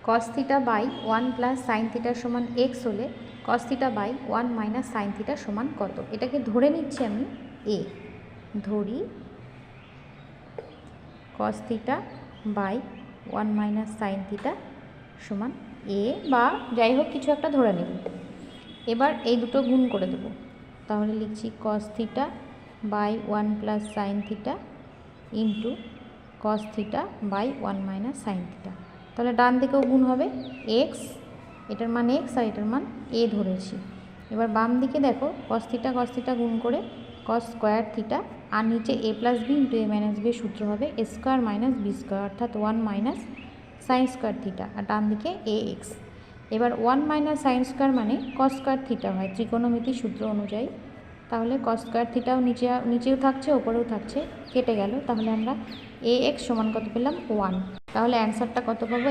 Cos theta by 1 plus sine theta সমান x হলে cos theta by 1 minus sine theta সমান কত? এটাকে ধরে নিচ্ছি আমি এ, ধরি cos theta by 1 minus sine theta সমান এ, বা যাই হোক কিছু একটা ধরে নেব। এবার এই দুটো গুণ করে দেব, তাহলে লিখছি cos theta by 1 plus sine theta into cos theta by 1 minus sine theta. তাহলে ডান দিকেও গুণ হবে, এক্স, এটার মান এক্স আর এটার মান এ ধরেছি। এবার বাম দিকে দেখো কস থিটা গুণ করে কস স্কোয়ার থিটা, আর নিচে এ প্লাস বি ইন্টু এ মাইনাস বি সূত্র হবে এ স্কোয়ার মাইনাস বি স্কোয়ার, অর্থাৎ 1 মাইনাস সাইন স্কোয়ার থিটা, আর ডান দিকে এ এক্স। এবার 1 মাইনাস সাইন স্কোয়ার মানে কস স্কোয়ার থিটা হয় ত্রিকোণমিতির সূত্র অনুযায়ী। তাহলে কস স্কোয়ার থিটাও নিচেও থাকছে ওপরেও থাকছে, কেটে গেল। তাহলে আমরা এ এক্স সমান কত পেলাম? 1। তাহলে অ্যান্সারটা কত পাবো?